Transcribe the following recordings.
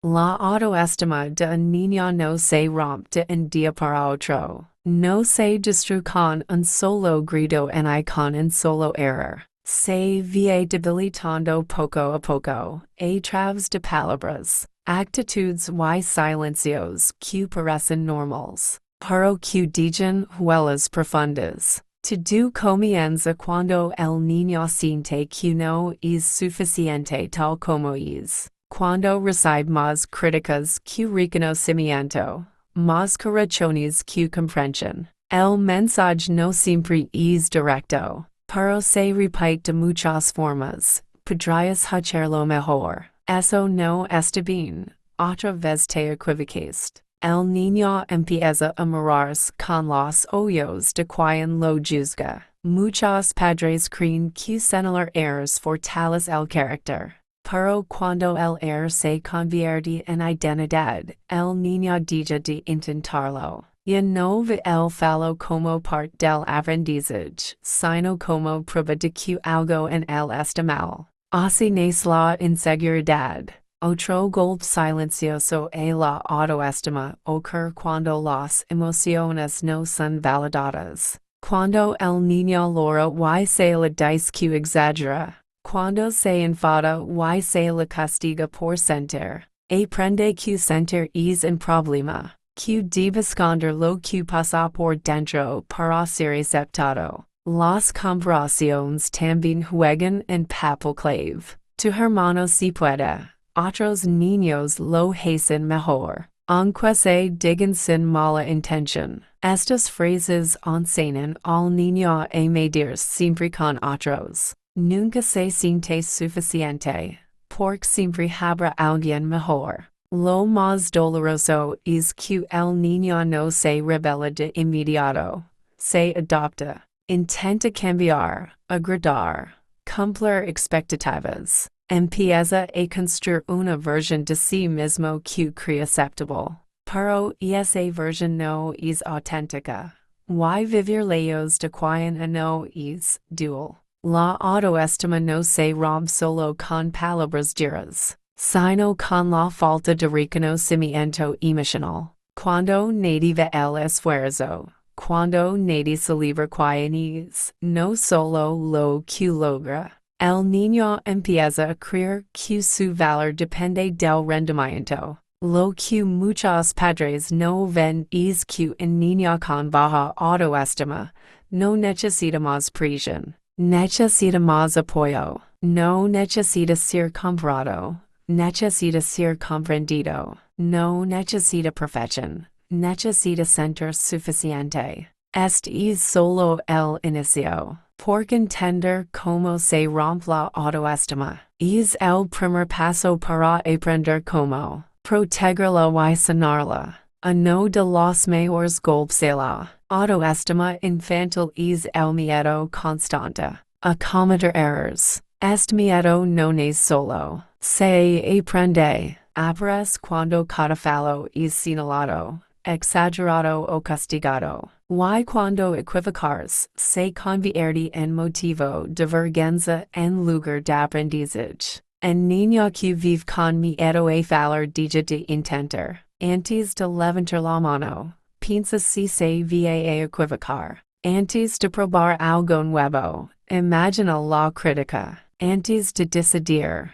La autoestima de un niño no se rompe de un día para otro. No se destruye con un solo grito ni con un solo error. Se va debilitando poco a poco, a través de palabras, actitudes y silencios que parecen normales, pero que dejan huellas profundas. Todo comienza cuando el niño siente que no es suficiente tal como es. Cuando recibe más críticas que reconocimiento, más correcciones que comprensión. El mensaje no siempre es directo, pero se repite de muchas formas. Podrías hacerlo mejor. Eso no está bien. Otra vez te equivocaste. El niño empieza a mirarse con los ojos de quien lo juzga. Muchos padres creen que señalar errores fortalece el carácter. Pero cuando el error se convierte en identidad, el niño deja de intentarlo. Ya no ve el fallo como parte del aprendizaje, sino como prueba de que algo en él está mal. Así nace la inseguridad. Otro golpe silencioso a la autoestima ocurre cuando las emociones no son validadas. Cuando el niño llora y se le dice que exagera. Cuando se enfada y se le castiga por sentir. Aprende que sentir es un problema. Que debe esconder lo que pasa por dentro para ser aceptado. Las comparaciones también juegan un papel clave. Tu hermano si puede. Otros niños lo hacen mejor. Aunque se digan sin mala intención. Estas frases enseñan al niño a medir siempre con otros. Nunca se siente suficiente, porque siempre habrá alguien mejor. Lo más doloroso es que el niño no se revela de inmediato. Se adopta, intenta cambiar, agradar, cumplir expectativas. Empieza a construir una versión de sí mismo que cree aceptable. Pero esa versión no es auténtica. Y vivir lejos de quien no es dual. La autoestima no se rompe solo con palabras duras, sino con la falta de reconocimiento emocional. Cuando nadie ve el esfuerzo, cuando nadie celebra quien es, no solo lo que logra. El niño empieza a creer que su valor depende del rendimiento. Lo que muchos padres no ven es que un niño con baja autoestima no necesita más presión. Necesita más apoyo. No necesita ser comparado. Necesita ser comprendido. No necesita perfección. Necesita sentir suficiente. Este es solo el inicio. Porque entender cómo se rompe la autoestima es el primer paso para aprender cómo protegerla y sanarla. Uno de los mejores golpes de la autoestima infantil es el miedo constante a cometer errores. Este miedo no es solo. Se aprende. Aparece cuando cada fallo es señalado, exagerado o castigado. Y cuando equivocarse se convierte en motivo de vergüenza en lugar de aprendizaje. Un niño que vive con miedo a fallar deja de intentar. Antes de levantar la mano, piensa si se va a equivocar. Antes de probar algo nuevo, imagina la crítica. Antes de decidir,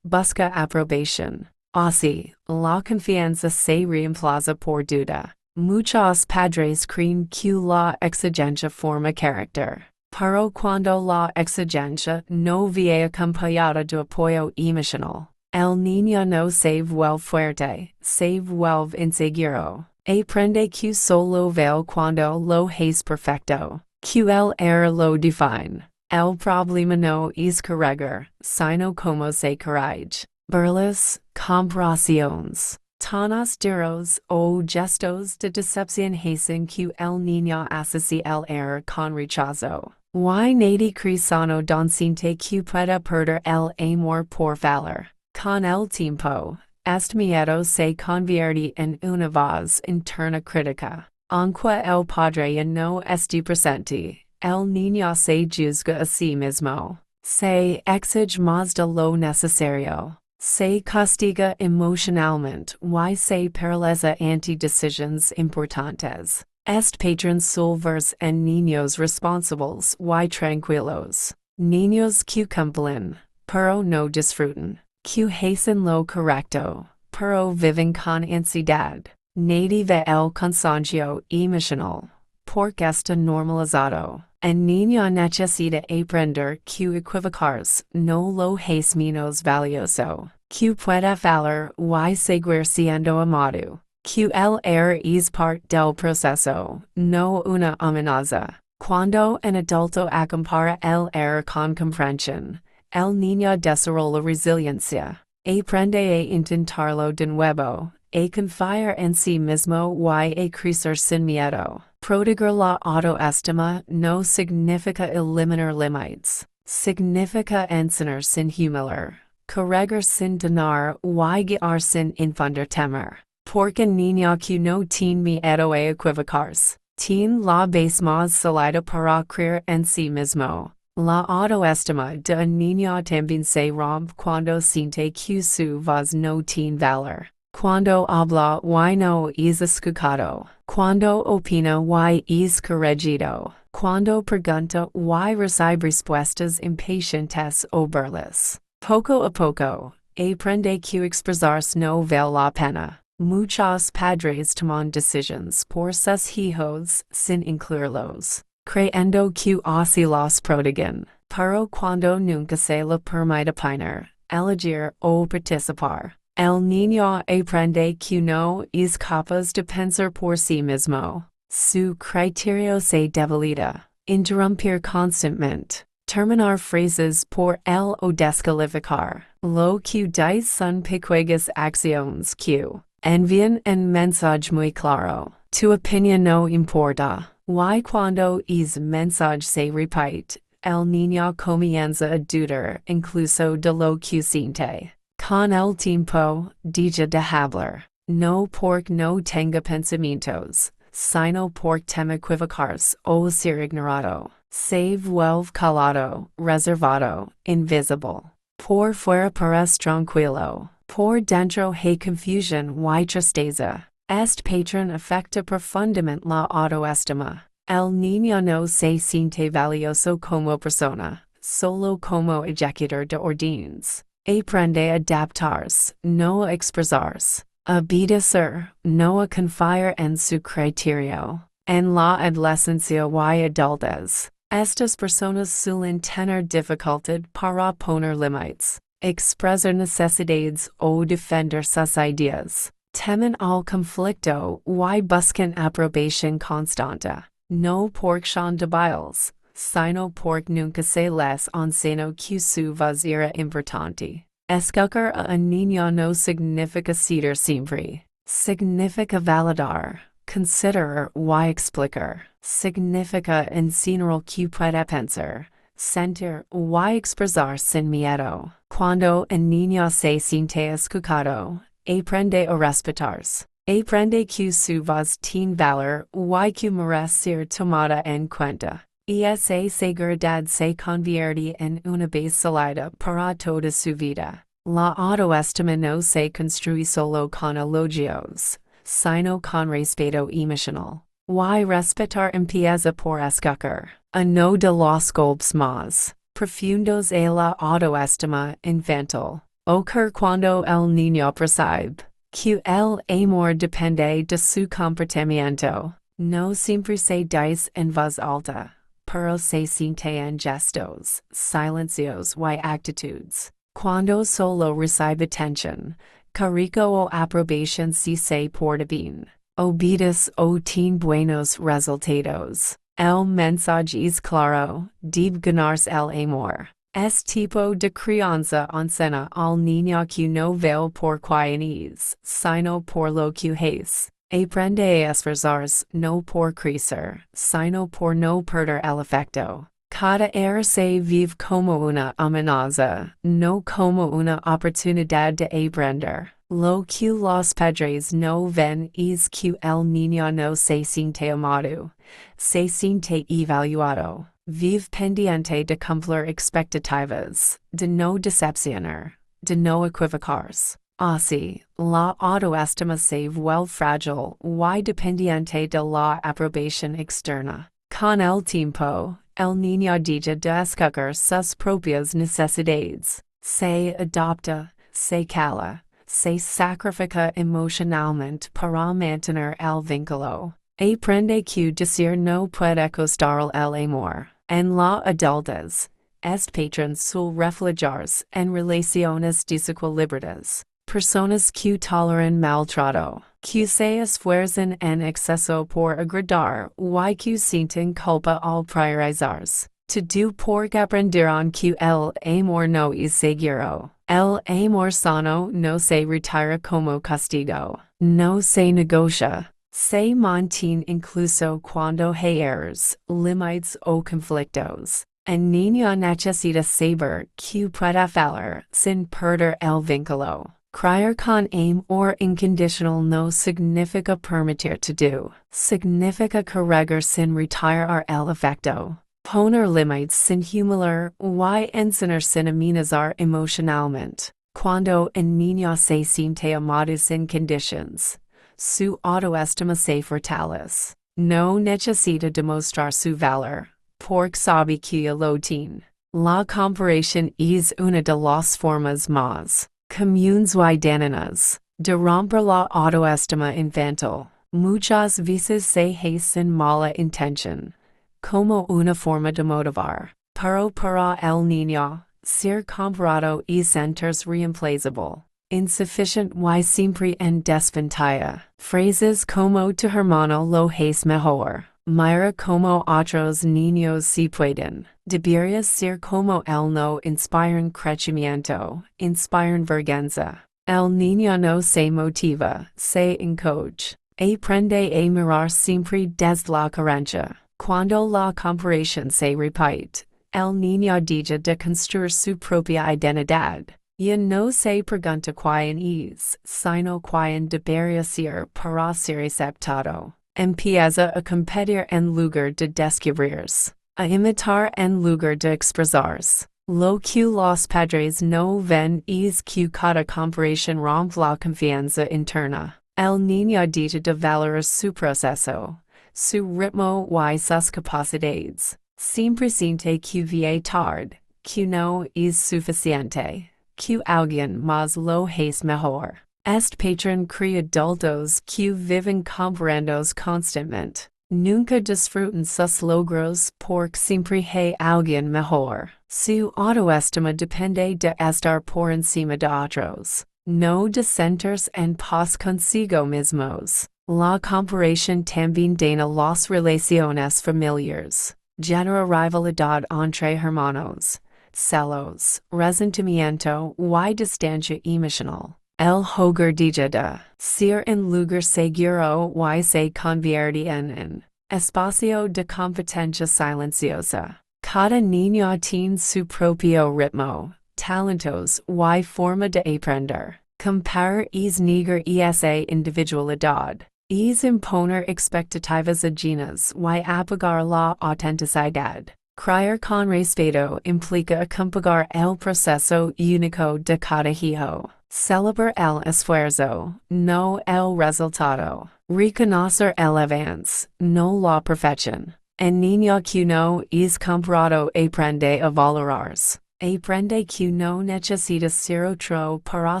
busca aprobación. Así, la confianza se reemplaza por duda. Muchos padres creen que la exigencia forma carácter. Pero cuando la exigencia no viene acompañada de apoyo emocional, el niño no se vuelve fuerte, se vuelve inseguro. Aprende que solo vale cuando lo es perfecto, que el error lo define. El problema no es corregir, sino como se corrige. Burlas, comparaciones, tonos duros o gestos de decepción hacen que el niño asocie el error con rechazo. Y nadie cree sano don siente que puede perder el amor por valor. Con el tiempo, este miedo se convierte en una voz interna crítica. Aunque el padre ya no esté presente, el niño se juzga a sí mismo. Se exige más de lo necesario. Se castiga emocionalmente y se paraliza ante decisiones importantes. Este patron solvers en niños responsables y tranquilos. Niños que cumplen, pero no disfrutan. Que hacen lo correcto, pero viven con ansiedad. Native el cansancio emocional. Porque está normalizado. El niño necesita aprender que equivocarse no lo hace menos valioso. Que puede fallar y seguir siendo amado. Que el error es parte del proceso, no una amenaza. Cuando un adulto acompara el error con comprensión, el niño desarrolla resiliencia. Aprende a intentarlo de nuevo, a confiar en sí mismo y a crecer sin miedo. Proteger la autoestima no significa eliminar límites. Significa enseñar sin humilar. Corregir sin dañar y guiar sin infundir temor. Porque niño que no tiene miedo a equivocarse, tiene la base más sólida para creer en sí mismo. La autoestima de un niño también se rompe cuando siente que su voz no tiene valor. Cuando habla y no es escuchado. Cuando opina y es corregido. Cuando pregunta y recibe respuestas impacientes o burlas. Poco a poco, aprende que expresarse no vale la pena. Muchos padres toman decisiones por sus hijos sin incluirlos, creyendo que así los protegen, pero cuando nunca se le permite opinar, elegir o participar, el niño aprende que no es capaz de pensar por sí mismo. Su criterio se debilita. Interrumpir constantemente. Terminar frases por el o descalificar. Lo que dice son pequeñas acciones que envían un mensaje muy claro. Tu opinión no importa. Y cuando es mensaje se repite, el niño comienza a dudar incluso de lo que siente. Con el tiempo, deja de hablar. No porque no tenga pensamientos, sino porque teme equivocarse o ser ignorado. Se vuelve callado, reservado, invisible. Por fuera parece tranquilo. Por dentro hay confusión y tristeza. Este patrón afecta profundamente la autoestima. El niño no se siente valioso como persona, solo como ejecutor de órdenes. Aprende a adaptarse, no a expresarse. A obedecer, no a confiar en su criterio. En la adolescencia y adultez, estas personas suelen tener dificultad para poner límites, expresar necesidades o defender sus ideas. Temen al conflicto y buscan aprobación constante, no porque son débiles, sino porque nunca se les enseñó que su voz era importante. Escuchar a un niño no significa ceder siempre. Significa validar, considerar y explicar. Significa enseñar que puede pensar, sentir y expresar sin miedo. Cuando un niño se siente escuchado, aprende a respetarse. Aprende que su voz tiene valor y que merece ser tomada en cuenta. Esa seguridad se convierte en una base sólida para toda su vida. La autoestima no se construye solo con elogios, sino con respeto emocional. Y respetar empieza por escuchar. Uno de los golpes más profundos de la autoestima infantil ocurre cuando el niño percibe que el amor depende de su comportamiento. No siempre se dice en voz alta, pero se siente en gestos, silencios y actitudes. Cuando solo recibe atención, cariño o aprobación si se porta bien, obedece o tiene buenos resultados. El mensaje es claro, debe ganarse el amor. Este tipo de crianza enseña al niño que no vale por quien es, sino por lo que es. Aprende a esforzarse no por crecer, sino por no perder el afecto. Cada error se vive como una amenaza, no como una oportunidad de aprender. Lo que los padres no ven es que el niño no se siente amado, se siente evaluado. Vive pendiente de cumplir expectativas, de no decepcionar. de no equivocars. Así, la autoestima se vuelve fragile y dependiente de la aprobación externa. Con el tiempo, el niño deja de escoger sus propias necesidades. Se adopta, se cala, se sacrifica emocionalmente para mantener el vínculo. Aprende que decir no puede costar el amor. En la adultez, este patrón suele refugiarse en relaciones desequilibradas. Personas que toleran maltrato, que se esfuerzan en exceso por agradar y que sienten culpa al priorizarse. Todo porque aprenderán que el amor no es seguro. El amor sano no se retira como castigo. No se negocia. Se mantiene incluso cuando hay errores, límites o conflictos. El niño necesita saber que puede fallar sin perder el vínculo. Criar con amor incondicional no significa permitir todo. Significa corregir sin retirar el afecto. Poner límites sin humillar y enseñar sin amenazar emocionalmente. Cuando el niño se siente amado sin condiciones, su autoestima se fortalece. No necesita demostrar su valor, porque sabe que lo tiene. La comparación es una de las formas más comunes y dañinas de romper la autoestima infantil. Muchas veces se hace sin mala intención, como una forma de motivar. Pero para el niño, ser comparado es sentirse reemplazable, insufficient y siempre en desventaja. Phrases como tu hermano lo es mejor. Mira como otros niños si pueden. Deberías ser como él no inspiran crecimiento, inspiran vergüenza. El niño no se motiva, se encoge. Aprende a mirar siempre desde la carencia. Cuando la comparación se repite, el niño deja de construir su propia identidad. Ya no se pregunta quién es, sino quién debería ser para ser aceptado. Empieza a competir en lugar de descubrirse, a imitar en lugar de expresarse. Lo que los padres no ven es que cada comparación rompe la confianza interna. El niño deja de valorar su proceso, su ritmo y sus capacidades. Siempre siente que viene tarde, que no es suficiente, que alguien más lo es mejor. Este patrón crea adultos que viven comparándose constantemente. Nunca disfrutan sus logros porque siempre hay alguien mejor. Su autoestima depende de estar por encima de otros, no de sentirse en paz consigo mismos. La comparación también daña las relaciones familiares. Genera rivalidad entre hermanos, celos, resentimiento y distancia emocional. El hogar deja de ser un lugar seguro y se convierte en un espacio de competencia silenciosa. Cada niño tiene su propio ritmo, talentos y forma de aprender. Comparar es negar esa individualidad. Es imponer expectativas ajenas y apagar la autenticidad. Criar con respeto implica acompañar el proceso único de cada hijo. Celebrar el esfuerzo, no el resultado. Reconocer el avance, no la perfección. El niño que no es comparado aprende a valorarse. Aprende que no necesita ser otro para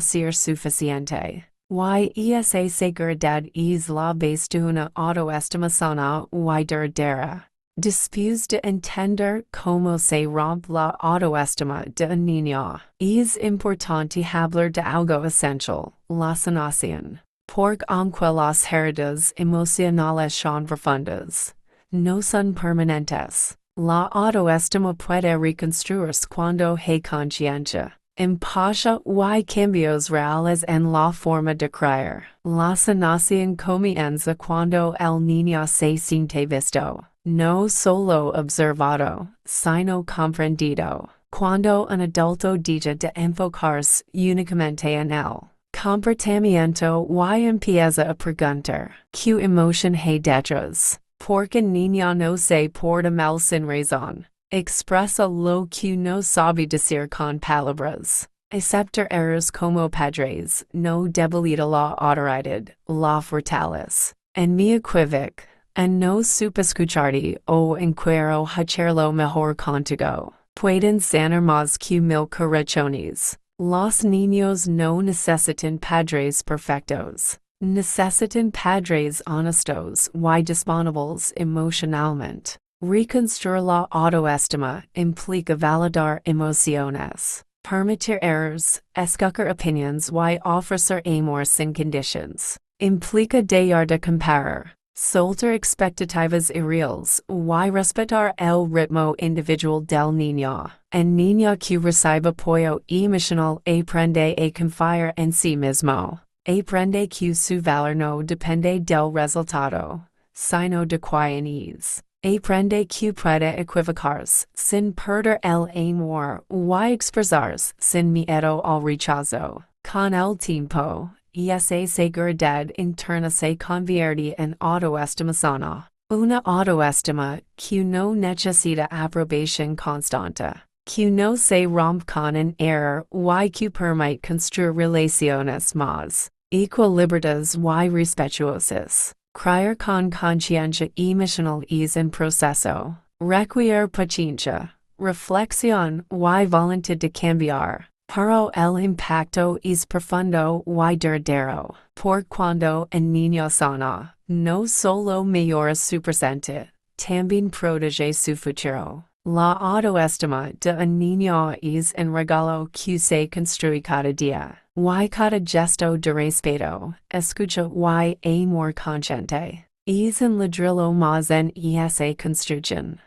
ser suficiente. Y esa seguridad es la base de una autoestima sana y duradera. Después de entender cómo se rompe la autoestima de un niño, es importante hablar de algo esencial, la sanación. Porque aunque las heridas emocionales son profundas, no son permanentes. La autoestima puede reconstruirse cuando hay conciencia, empatía y cambios reales en la forma de creer. La sanación comienza cuando el niño se siente visto, no solo observado, sino comprendido. Cuando un adulto deja de enfocarse únicamente en el comportamiento y empieza a preguntar, ¿qué emoción hay detrás? Porque el niño no se porta mal sin razón. Expresa lo que no sabe decir con palabras. Aceptar errors como padres, no debilita la autoridad, la fortalece. En mi equivoc, en no supescucharti o enquiero hacerlo mejor contigo. Pueden sanar más que mil correcciones. Los niños no necesitan padres perfectos. Necesitan padres honestos y disponibles emocionalmente. Reconstruir la autoestima implica validar emociones. Permitir errors, escuchar opinions y ofrecer amor sin conditions. Implica dejar de comparar. Soltar expectativas irreales y respetar el ritmo individual del niño. El niño que recibe apoyo emocional aprende a confiar en sí mismo. Aprende que su valor no depende del resultado, sino de quienes. Aprende que puede equivocarse sin perder el amor y expresarse sin miedo al rechazo. Con el tiempo, esa seguridad interna se convierte en autoestima sana. Una autoestima que no necesita aprobación constante. Que no se rompe con un error y que permite construir relaciones más equilibradas y respetuosas. Crear con conciencia emocional es un proceso. Requiere paciencia, reflexión y voluntad de cambiar. Pero el impacto es profundo y duradero. Por cuando el niño sana, no solo mejora su presente, también protege su futuro. La autoestima de un niño es un regalo que se construye cada día. Y cada gesto de respeto, escucha y amor consciente. Es un ladrillo más en esa construcción.